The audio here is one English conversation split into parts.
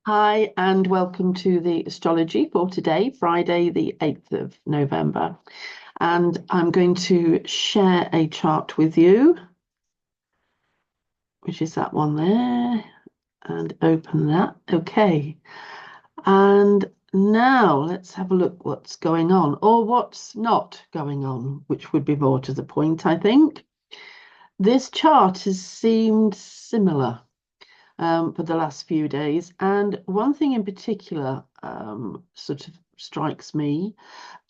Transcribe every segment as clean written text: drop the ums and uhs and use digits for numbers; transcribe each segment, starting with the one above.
Hi, and welcome to the astrology for today, Friday, the 8th of November. And I'm going to share a chart with you, which is that one there, and open that. Okay. And now let's have a look what's going on, or what's not going on, which would be more to the point, I think. This chart has seemed similar for the last few days. And one thing in particular sort of strikes me,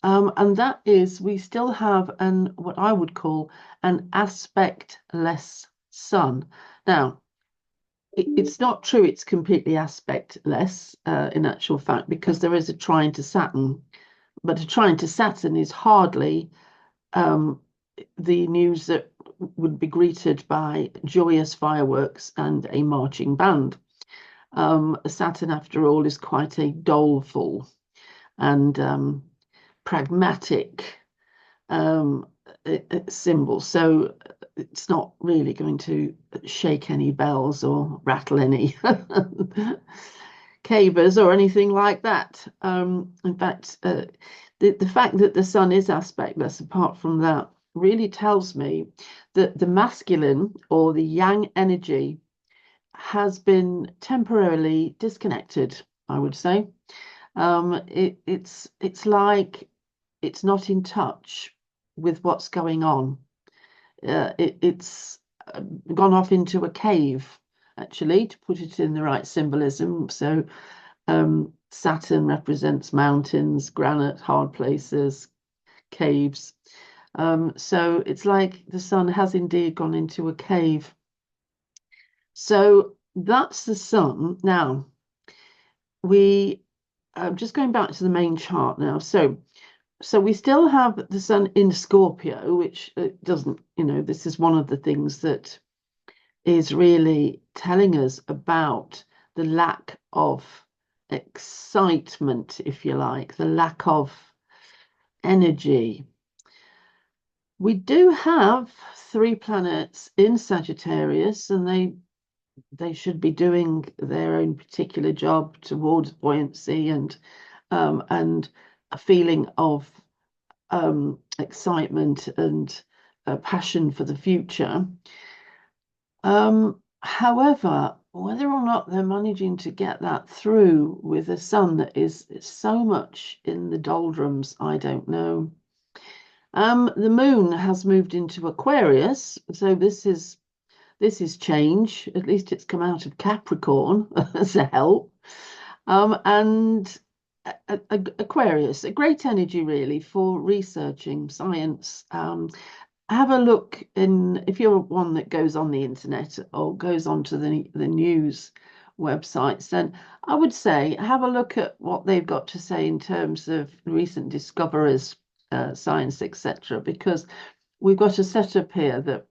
and that is we still have what I would call an aspectless sun. Now, it's not true it's completely aspectless in actual fact, because there is a trine to Saturn, but a trine to Saturn is hardly um, the news that would be greeted by joyous fireworks and a marching band. Saturn, after all, is quite a doleful and pragmatic um, symbol. So it's not really going to shake any bells or rattle any cavers or anything like that. In fact, the fact that the sun is aspectless, apart from that, really tells me that the masculine or the yang energy has been temporarily disconnected, I would say. It's like it's not in touch with what's going on. It's gone off into a cave, actually, to put it in the right symbolism. So Saturn represents mountains, granite, hard places, caves. So it's like the sun has indeed gone into a cave. So that's the sun. Now, we just going back to the main chart now. So we still have the sun in Scorpio, which doesn't, this is one of the things that is really telling us about the lack of excitement, if you like, the lack of energy. We do have three planets in Sagittarius, and they should be doing their own particular job towards buoyancy and a feeling of excitement and passion for the future. However, whether or not they're managing to get that through with a sun that is so much in the doldrums, I don't know. The moon has moved into Aquarius, so this is change. At least it's come out of Capricorn as a help. And Aquarius, a great energy really for researching science. Have a look if you're one that goes on the internet or goes onto the news websites, then I would say have a look at what they've got to say in terms of recent discoveries, science, etc. Because we've got a setup here that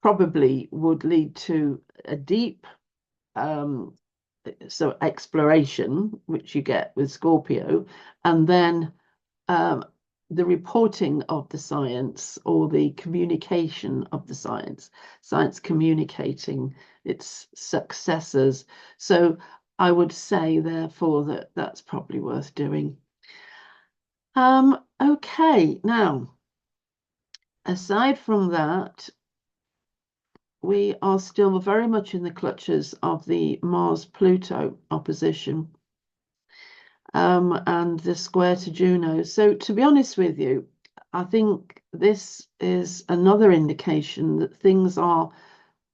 probably would lead to a deep exploration, which you get with Scorpio, and then um, the reporting of the science or the communication of the science communicating its successors. So I would say, therefore, that that's probably worth doing. Okay, now, aside from that, we are still very much in the clutches of the Mars-Pluto opposition and the square to Juno. So, to be honest with you, I think this is another indication that things are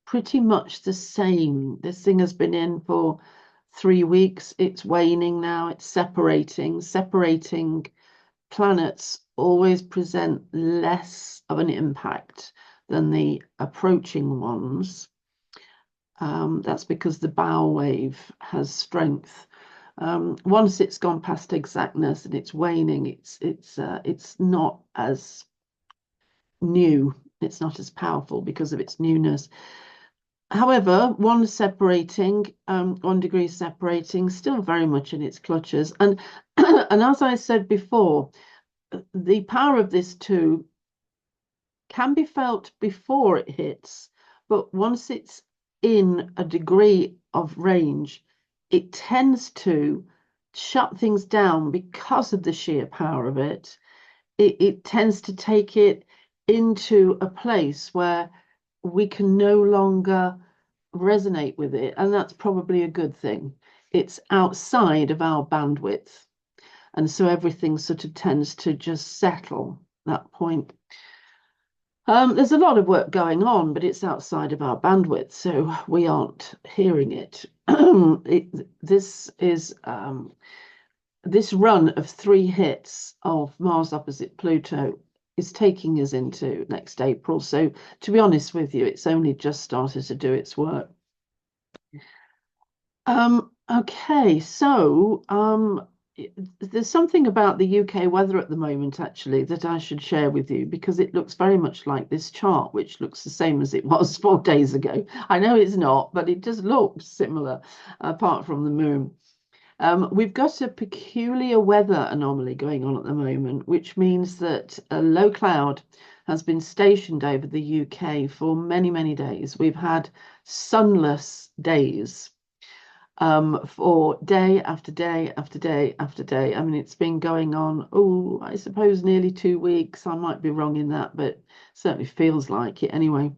pretty much the same. This thing has been in for 3 weeks. It's waning now. It's separating. Separating planets always present less of an impact than the approaching ones. That's because the bow wave has strength. Once it's gone past exactness and it's waning, it's not as new. It's not as powerful because of its newness. However, one separating, 1 degree separating, still very much in its clutches. And and as I said before, the power of this too can be felt before it hits, but once it's in a degree of range, it tends to shut things down because of the sheer power of it. It tends to take it into a place where we can no longer resonate with it, and that's probably a good thing. It's outside of our bandwidth, and so everything sort of tends to just settle that point. There's a lot of work going on, but it's outside of our bandwidth, so we aren't hearing it. This is this run of 3 hits of Mars opposite Pluto is taking us into next April. So to be honest with you, it's only just started to do its work. Okay, so there's something about the UK weather at the moment, actually, that I should share with you, because it looks very much like this chart, which looks the same as it was 4 days ago. I know it's not, but it does look similar, apart from the moon. We've got a peculiar weather anomaly going on at the moment, which means that a low cloud has been stationed over the UK for many, many days. We've had sunless days for day after day after day after day. I mean, it's been going on, oh, I suppose nearly 2 weeks. I might be wrong in that, but certainly feels like it anyway.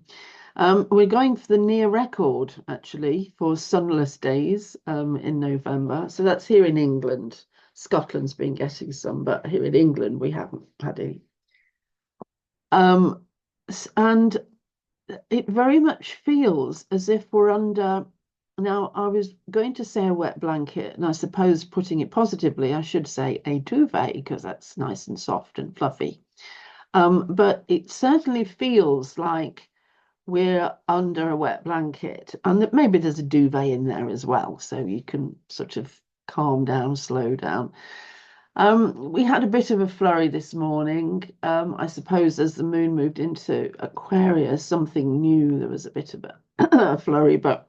We're going for the near record, actually, for sunless days in November. So that's here in England. Scotland's been getting some, but here in England, we haven't had any. And it very much feels as if we're under, now I was going to say a wet blanket, and I suppose putting it positively, I should say a duvet, because that's nice and soft and fluffy. But it certainly feels like we're under a wet blanket, and that maybe there's a duvet in there as well, so you can sort of calm down, slow down. We had a bit of a flurry this morning. I suppose as the moon moved into Aquarius, something new. There was a bit of a flurry, but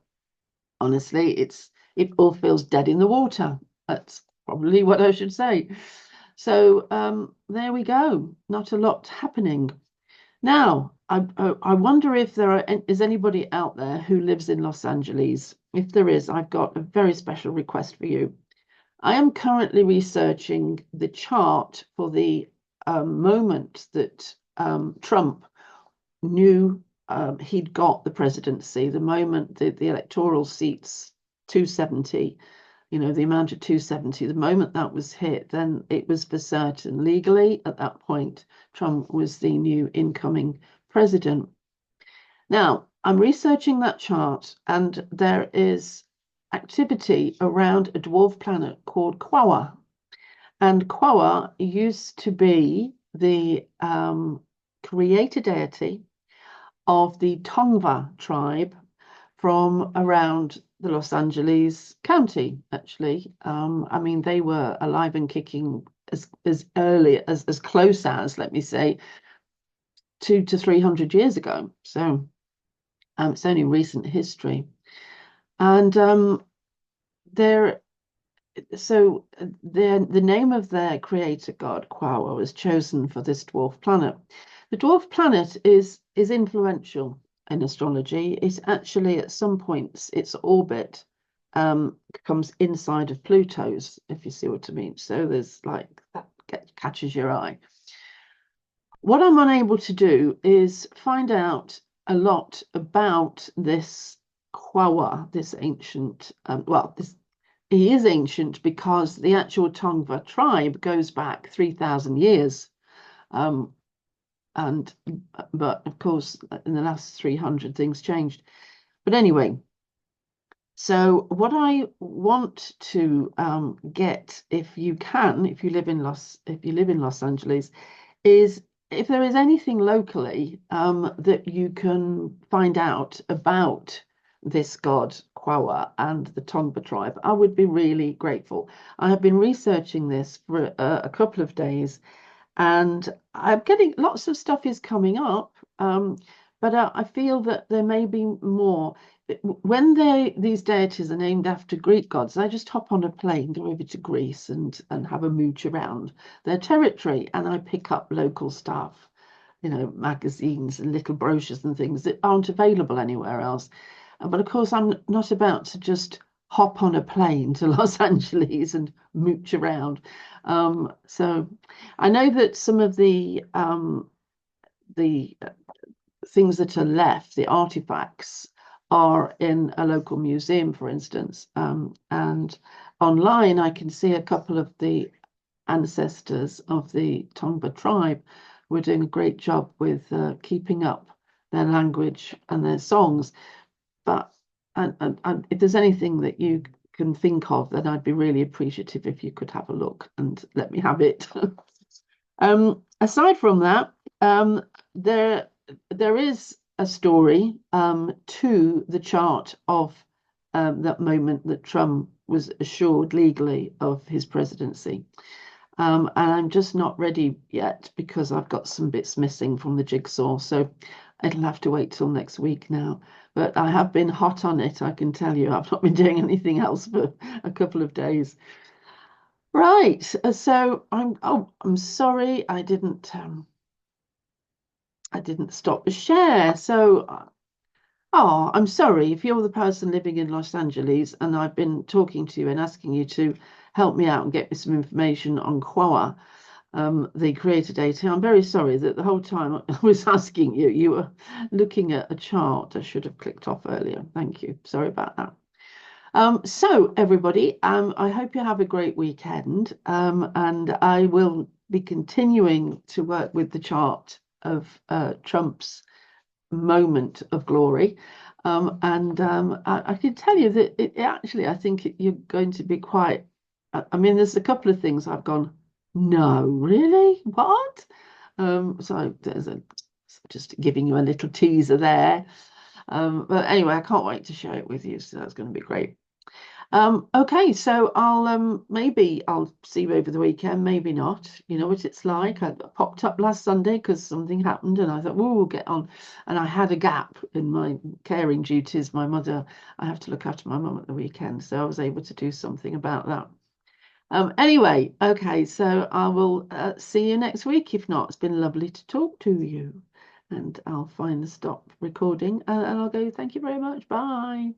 honestly, it all feels dead in the water. That's probably what I should say. So there we go. Not a lot happening. Now, I wonder if is anybody out there who lives in Los Angeles. If there is, I've got a very special request for you. I am currently researching the chart for the moment that Trump knew he'd got the presidency, the moment that the electoral seats 270, the amount of 270, the moment that was hit, then it was for certain. Legally, at that point, Trump was the new incoming president. Now, I'm researching that chart, and there is activity around a dwarf planet called Quawa. And Quawa used to be the creator deity of the Tongva tribe from around the Los Angeles County, actually. I mean, they were alive and kicking as early as close as, let me say, 200 to 300 years ago. So it's only recent history. And the name of their creator god, Quawa, was chosen for this dwarf planet. The dwarf planet is influential in astrology. It's actually, at some points, its orbit comes inside of Pluto's, if you see what I mean. So there's like, that catches your eye. What I'm unable to do is find out a lot about this Quawa, this ancient, he is ancient because the actual Tongva tribe goes back 3,000 years. But of course, in the last 300, things changed. But anyway, so what I want to get, if you live in Los Angeles, is if there is anything locally that you can find out about this god Quawa and the Tongva tribe, I would be really grateful. I have been researching this for a couple of days, and I'm getting lots of stuff is coming up, but I feel that there may be more. When these deities are named after Greek gods, I just hop on a plane, go over to Greece and have a mooch around their territory, and I pick up local stuff, magazines and little brochures and things that aren't available anywhere else. But of course, I'm not about to just hop on a plane to Los Angeles and mooch around. So I know that some of the things that are left, the artifacts, are in a local museum, for instance. And online, I can see a couple of the ancestors of the Tongva tribe were doing a great job with keeping up their language and their songs. But and if there's anything that you can think of, then I'd be really appreciative if you could have a look and let me have it. Aside from that, there is a story to the chart of that moment that Trump was assured legally of his presidency. And I'm just not ready yet because I've got some bits missing from the jigsaw. So it'll have to wait till next week now. But I have been hot on it, I can tell you. I've not been doing anything else for a couple of days. Right. So I'm sorry I didn't stop the share. So I'm sorry if you're the person living in Los Angeles and I've been talking to you and asking you to help me out and get me some information on Quora, the creator data. I'm very sorry that the whole time I was asking you, you were looking at a chart I should have clicked off earlier. Thank you. Sorry about that. So everybody, I hope you have a great weekend, and I will be continuing to work with the chart of Trump's moment of glory. I can tell you that it actually, I think you're going to be quite, I mean, there's a couple of things I've gone, no, really? What? So there's just giving you a little teaser there. But anyway, I can't wait to share it with you. So that's going to be great. Okay, so maybe I'll see you over the weekend, maybe not. You know what it's like. I popped up last Sunday because something happened and I thought, oh, we'll get on. And I had a gap in my caring duties. My mother, I have to look after my mum at the weekend, so I was able to do something about that. Anyway, okay, so I will see you next week. If not, it's been lovely to talk to you. And I'll find the stop recording and I'll go, thank you very much. Bye.